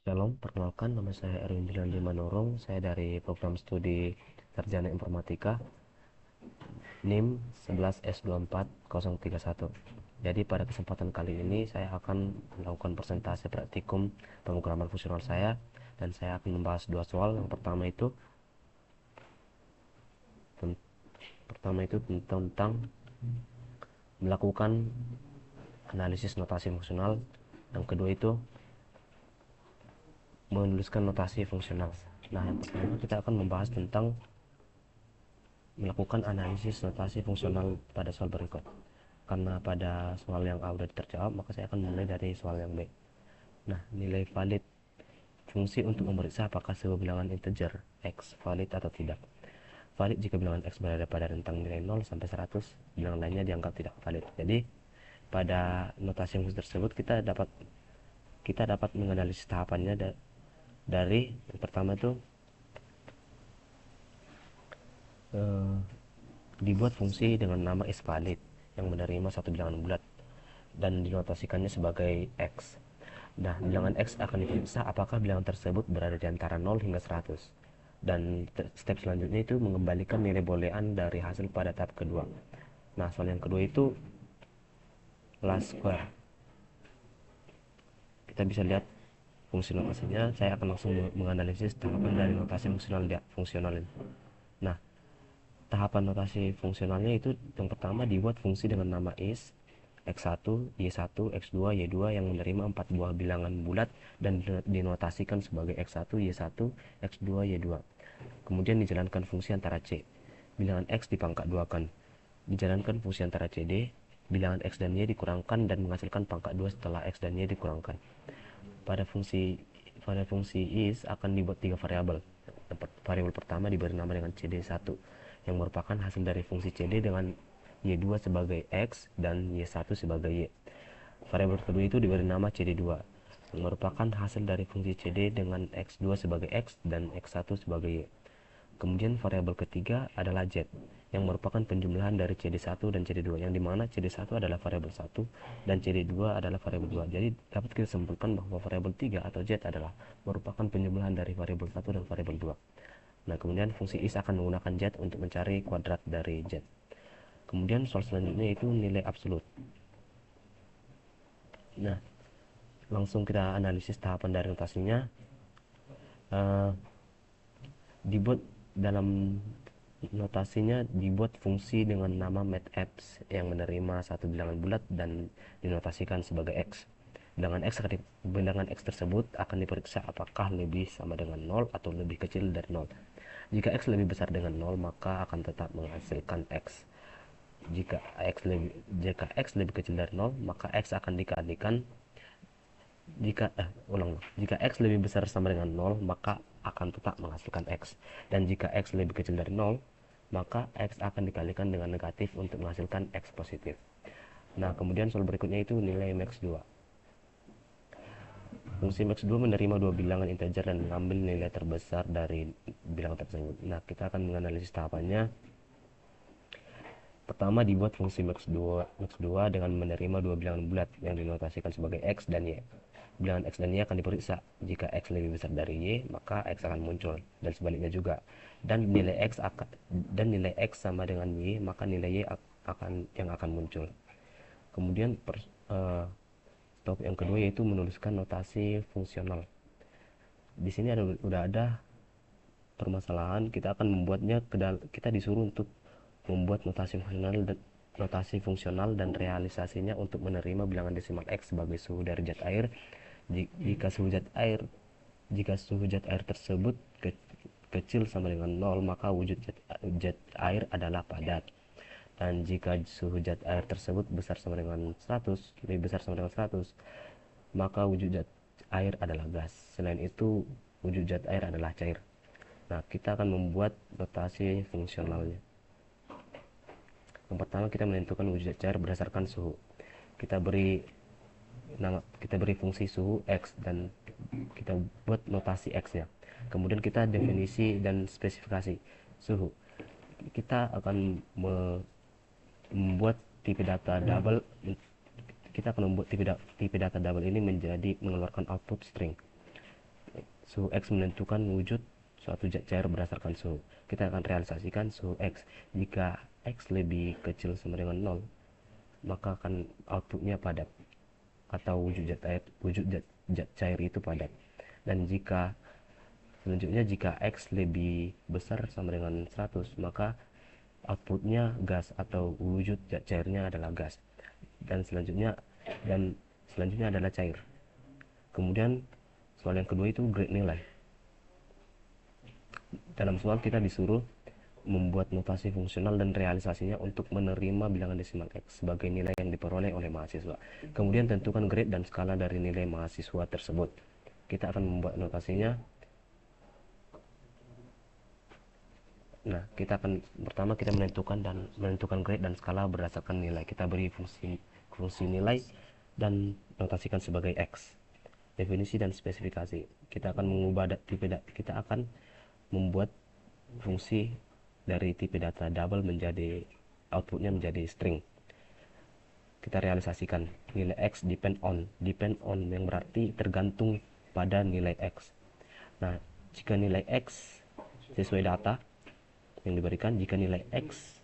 Shalom, perkenalkan nama saya Erwin Dilandi Manurung. Saya dari program studi Sarjana Informatika NIM 11S24031. Jadi pada kesempatan kali ini saya akan melakukan presentasi praktikum pemrograman fungsional saya, dan saya akan membahas dua soal. Yang pertama itu tentang melakukan analisis notasi fungsional. Yang kedua itu menuliskan notasi fungsional. Nah, yang pertama kita akan membahas tentang melakukan analisis notasi fungsional pada soal berikut. Karena pada soal yang A sudah terjawab, maka saya akan mulai dari soal yang B. Nah, nilai valid fungsi untuk memeriksa apakah sebuah bilangan integer x valid atau tidak. Valid jika bilangan x berada pada rentang nilai 0 sampai 100, bilangan lainnya dianggap tidak valid. Jadi, pada notasi fungsi tersebut kita dapat menganalisis tahapannya dari yang pertama itu eh, dibuat fungsi dengan nama is valid yang menerima satu bilangan bulat dan dinotasikannya sebagai x. Nah, bilangan x akan diperiksa apakah bilangan tersebut berada di antara 0 hingga 100. Dan step selanjutnya itu mengembalikan nilai boolean dari hasil pada tahap kedua. Nah, soal yang kedua itu last square. Kita bisa lihat fungsi notasinya. Saya akan langsung menganalisis tahapan dari notasi fungsional ini. Nah, tahapan notasi fungsionalnya itu yang pertama dibuat fungsi dengan nama is x1, y1, x2, y2 yang menerima 4 buah bilangan bulat dan dinotasikan sebagai x1, y1, x2, y2. Kemudian dijalankan fungsi antara c. Bilangan x dipangkat duakan. Dijalankan fungsi antara cd. Bilangan x dan y dikurangkan dan menghasilkan pangkat 2 setelah x dan y dikurangkan. Pada fungsi is akan dibuat 3 variabel. Variabel pertama diberi nama dengan cd1 yang merupakan hasil dari fungsi cd dengan y2 sebagai x dan y1 sebagai y. Variabel kedua itu diberi nama cd2 yang merupakan hasil dari fungsi cd dengan x2 sebagai x dan x1 sebagai y. Kemudian variabel ketiga adalah z yang merupakan penjumlahan dari cd1 dan cd2, yang dimana cd1 adalah variabel 1 dan cd2 adalah variabel 2. Jadi dapat kita simpulkan bahwa variabel 3 atau z adalah merupakan penjumlahan dari variabel 1 dan variabel 2. Nah, kemudian fungsi is akan menggunakan z untuk mencari kuadrat dari z. Kemudian soal selanjutnya itu nilai absolut. Nah, langsung kita analisis tahapan dari notasinya. Dibuat dalam notasinya dibuat fungsi dengan nama mathx yang menerima satu bilangan bulat dan dinotasikan sebagai x. Bilangan x tersebut akan diperiksa apakah lebih sama dengan 0 atau lebih kecil dari 0. Jika x lebih besar dengan 0, maka akan tetap menghasilkan x. Jika x lebih kecil dari 0, maka x akan dikalikan. Jika x lebih besar sama dengan 0, maka akan tetap menghasilkan x. Dan jika x lebih kecil dari 0, maka x akan dikalikan dengan negatif untuk menghasilkan x positif. Nah, kemudian soal berikutnya itu nilai max2. Fungsi max2 menerima dua bilangan integer dan mengambil nilai terbesar dari bilangan tersebut. Nah, kita akan menganalisis tahapannya. Pertama, dibuat fungsi max2 dengan menerima dua bilangan bulat yang dinotasikan sebagai x dan y. Bilangan x dan y akan diperiksa. Jika x lebih besar dari y, maka x akan muncul, dan sebaliknya juga. Dan nilai x sama dengan y, maka nilai y akan muncul. Kemudian step yang kedua yaitu menuliskan notasi fungsional. Di sini udah ada permasalahan. Kita disuruh untuk membuat notasi fungsional dan realisasinya untuk menerima bilangan desimal x sebagai suhu dari zat air. Jika suhu zat air tersebut kecil sama dengan 0, maka wujud zat air adalah padat. Dan jika suhu zat air tersebut besar sama dengan 100, lebih besar sama dengan 100, maka wujud zat air adalah gas. Selain itu, wujud zat air adalah cair. Nah, kita akan membuat notasi fungsionalnya. Yang pertama, kita menentukan wujud zat cair berdasarkan suhu. Kita beri fungsi suhu x dan kita buat notasi x-nya. Kemudian kita definisi dan spesifikasi suhu. Kita akan membuat tipe data double. Kita akan membuat tipe data double ini menjadi mengeluarkan output string. Suhu X menentukan wujud suatu zat cair berdasarkan suhu. Kita akan realisasikan suhu X. Jika X lebih kecil sama dengan 0, maka akan outputnya padat, atau wujud zat cair itu padat. Dan selanjutnya jika X lebih besar sama dengan 100, maka outputnya gas, atau wujud zat cairnya adalah gas. Dan selanjutnya adalah cair. Kemudian soal yang kedua itu grade nilai. Dalam soal kita disuruh membuat notasi fungsional dan realisasinya untuk menerima bilangan desimal X sebagai nilai yang diperoleh oleh mahasiswa. Kemudian tentukan grade dan skala dari nilai mahasiswa tersebut. Kita akan membuat notasinya. Nah, pertama kita menentukan grade dan skala berdasarkan nilai. Kita beri fungsi nilai dan notasikan sebagai X. Definisi dan spesifikasi. Kita akan membuat fungsi dari tipe data double menjadi outputnya menjadi string. Kita realisasikan nilai X depend on yang berarti tergantung pada nilai X. Nah, jika nilai X sesuai data yang diberikan, jika nilai X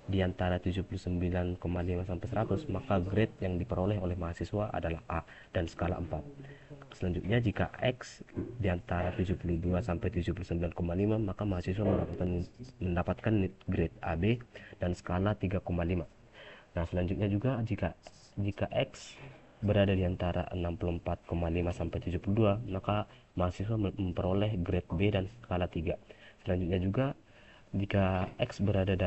di antara 79,5 sampai 100, maka grade yang diperoleh oleh mahasiswa adalah A dan skala 4. Selanjutnya jika X di antara 72 sampai 79,5, maka mahasiswa mendapatkan grade AB dan skala 3,5. Nah, selanjutnya juga jika X berada di antara 64,5 sampai 72, maka mahasiswa memperoleh grade B dan skala 3. Selanjutnya juga jika X berada di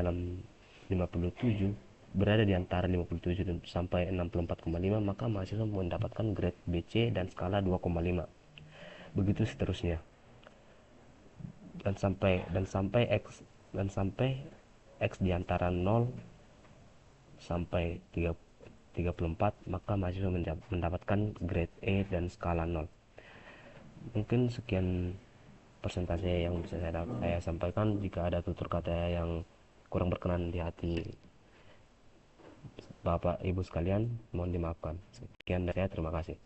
antara 57 sampai 64,5, maka mahasiswa mendapatkan grade BC dan skala 2,5. Begitu seterusnya. Dan sampai X di antara 0 sampai 34, maka mahasiswa mendapatkan grade E dan skala 0. Mungkin sekian persentase yang bisa saya sampaikan. Jika ada tutur kata yang kurang berkenan di hati Bapak Ibu sekalian, mohon dimaafkan. Sekian dari saya, terima kasih.